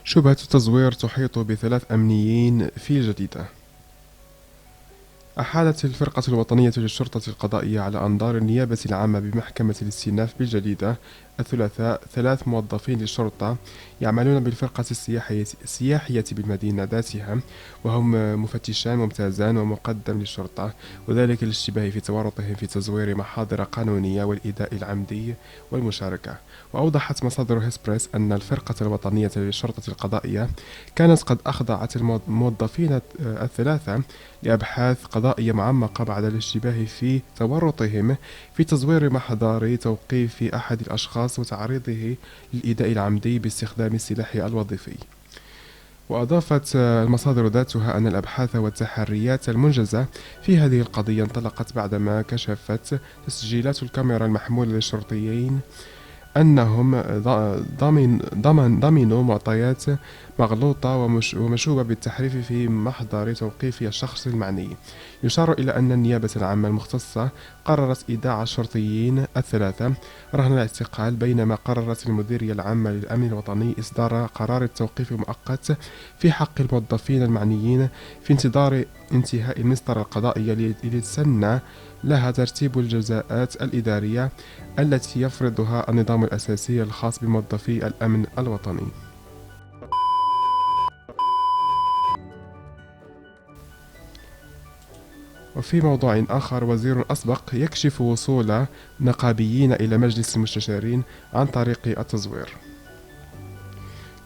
شبهة التزوير تحيط ب3 أمنيين في الجديدة. أحالت الفرقة الوطنية للشرطة القضائية على أنظار النيابة العامة بمحكمة الاستئناف بالجديدة الثلاثاء 3 موظفين للشرطة يعملون بالفرقة السياحية بالمدينة ذاتها، وهم مفتشان ممتازان ومقدم للشرطة، وذلك للاشتباه في تورطهم في تزوير محاضر قانونية والإيذاء العمدي والمشاركة. وأوضحت مصادر هيسبريس أن الفرقة الوطنية للشرطة القضائية كانت قد أخضعت الموظفين الثلاثة لأبحاث قضائية معمقة بعد الاشتباه في تورطهم في تزوير محضر توقيف أحد الأشخاص وتعريضه للإيذاء العمدي باستخدام السلاح الوظيفي. وأضافت المصادر ذاتها أن الأبحاث والتحريات المنجزة في هذه القضية انطلقت بعدما كشفت تسجيلات الكاميرا المحمولة للشرطيين أنهم ضمنوا معطيات مغلوطة ومشوبة بالتحريف في محضر توقيف الشخص المعني. يشار إلى أن النيابة العامة المختصة قررت إيداع الشرطيين الثلاثة رهن الاعتقال، بينما قررت المديرية العامة للأمن الوطني إصدار قرار التوقيف المؤقت في حق الموظفين المعنيين في انتظار انتهاء المسطرة القضائية ليتسنى لها ترتيب الجزاءات الإدارية التي يفرضها النظام الأساسي الخاص بموظفي الأمن الوطني. وفي موضوع آخر، وزير أسبق يكشف وصول نقابيين إلى مجلس المستشارين عن طريق التزوير.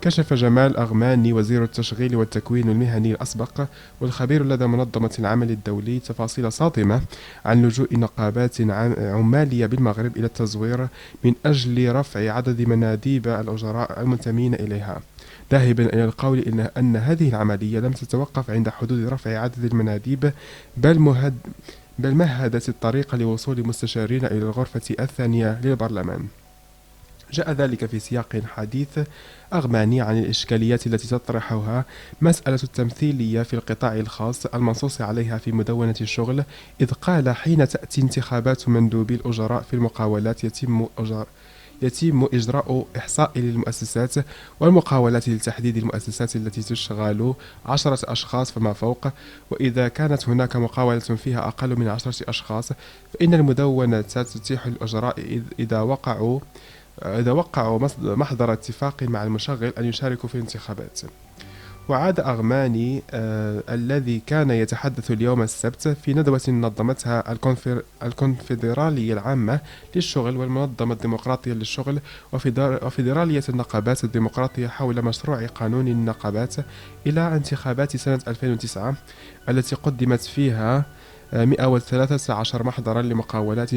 كشف جمال أغماني وزير التشغيل والتكوين المهني الأسبق والخبير لدى منظمة العمل الدولي تفاصيل صادمة عن لجوء نقابات عمالية بالمغرب إلى التزوير من أجل رفع عدد مناديب الأجراء المنتمين إليها، ذاهبا إلى القول أن هذه العملية لم تتوقف عند حدود رفع عدد المناديب بل مهدت الطريق لوصول مستشارين إلى الغرفة الثانية للبرلمان. جاء ذلك في سياق حديث أغماني عن الإشكاليات التي تطرحها مسألة التمثيلية في القطاع الخاص المنصوص عليها في مدونة الشغل، إذ قال: حين تأتي انتخابات مندوبي الأجراء في المقاولات يتم إجراء إحصاء للمؤسسات والمقاولات لتحديد المؤسسات التي تشغل 10 أشخاص فما فوق، وإذا كانت هناك مقاولة فيها أقل من 10 أشخاص فإن المدونة تتيح الأجراء إذا وقعوا محضر اتفاق مع المشغل أن يشاركوا في الانتخابات. وعاد أغماني الذي كان يتحدث اليوم السبت في ندوة نظمتها الكونفدرالية العامة للشغل والمنظمة الديمقراطية للشغل وفيدرالية النقابات الديمقراطية حول مشروع قانون النقابات إلى انتخابات سنة 2009 التي قدمت فيها 113 محضرا لمقاولات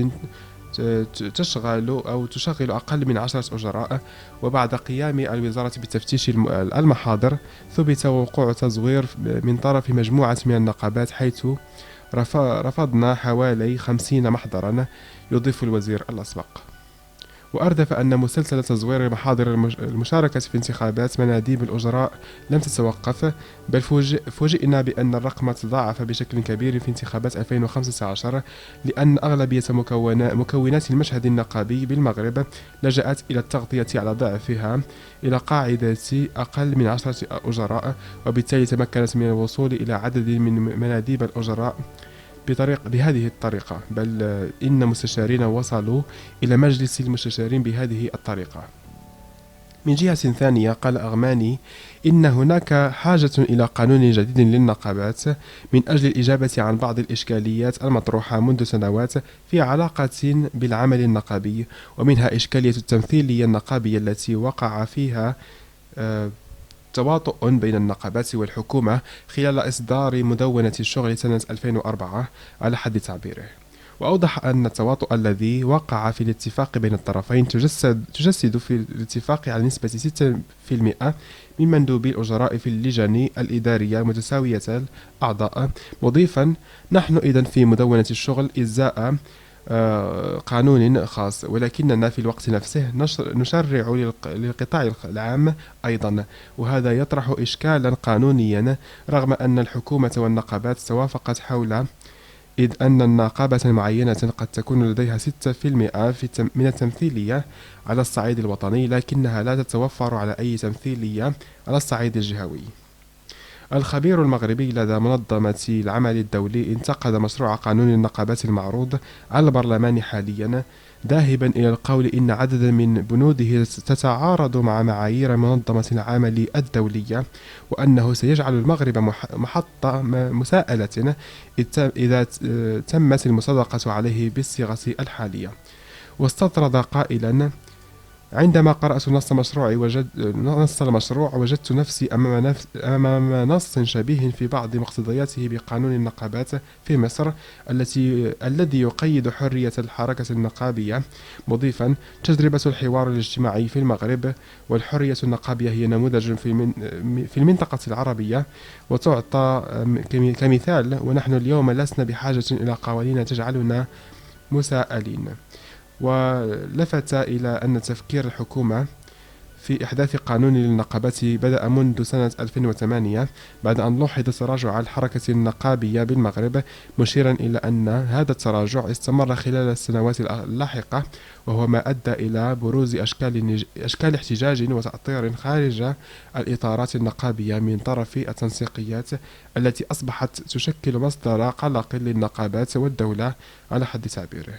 تشغل أقل من 10 أجراء. وبعد قيام الوزارة بتفتيش المحاضر ثبت وقوع تزوير من طرف مجموعة من النقابات، حيث رفضنا حوالي 50 محضرا، يضيف الوزير الأسبق. وأردف أن مسلسل تزوير محاضر المشاركة في انتخابات مناديب الأجراء لم تتوقف، بل فوجئنا بأن الرقم تضاعف بشكل كبير في انتخابات 2015، لأن أغلبية مكونات المشهد النقابي بالمغرب لجأت إلى التغطية على ضعفها إلى قاعدة أقل من 10 أجراء، وبالتالي تمكنت من الوصول إلى عدد من مناديب الأجراء بهذه الطريقة، بل إن مستشارين وصلوا إلى مجلس المستشارين بهذه الطريقة. من جهة ثانية، قال أغماني إن هناك حاجة إلى قانون جديد للنقابات من أجل الإجابة عن بعض الإشكاليات المطروحة منذ سنوات في علاقة بالعمل النقابي، ومنها إشكالية التمثيلية النقابية التي وقع فيها تواطؤ بين النقابات والحكومة خلال إصدار مدونة الشغل سنة 2004 على حد تعبيره. وأوضح أن التواطؤ الذي وقع في الاتفاق بين الطرفين تجسد في الاتفاق على نسبة 6% من مندوبي الأجراء في اللجان الإدارية متساوية الأعضاء، مضيفا: نحن إذن في مدونة الشغل إزاء قانون خاص، ولكننا في الوقت نفسه نشرع للقطاع العام أيضا، وهذا يطرح إشكالا قانونيا، رغم أن الحكومة والنقابات توافقت حول، إذ أن النقابة معينة قد تكون لديها 6% من التمثيلية على الصعيد الوطني، لكنها لا تتوفر على أي تمثيلية على الصعيد الجهوي. الخبير المغربي لدى منظمة العمل الدولي انتقد مشروع قانون النقابات المعروض على البرلمان حاليا، ذاهبا إلى القول إن عددا من بنوده تتعارض مع معايير منظمة العمل الدولية، وأنه سيجعل المغرب محط مساءلة إذا تمت المصادقة عليه بالصيغة الحالية. واستطرد قائلا: عندما قرأت نص المشروع وجدت نفسي أمام نص شبيه في بعض مقتضياته بقانون النقابات في مصر الذي يقيد حرية الحركة النقابية، مضيفا: تجربة الحوار الاجتماعي في المغرب والحرية النقابية هي نموذج في المنطقة العربية وتعطى كمثال، ونحن اليوم لسنا بحاجة إلى قوانين تجعلنا مساءلين. ولفت إلى أن تفكير الحكومة في إحداث قانون للنقابات بدأ منذ سنة 2008 بعد أن لوحظ تراجع الحركة النقابية بالمغرب، مشيرا إلى أن هذا التراجع استمر خلال السنوات اللاحقة، وهو ما أدى إلى بروز أشكال احتجاج وتأطير خارج الإطارات النقابية من طرف التنسيقيات التي أصبحت تشكل مصدر قلق للنقابات والدولة على حد تعبيره.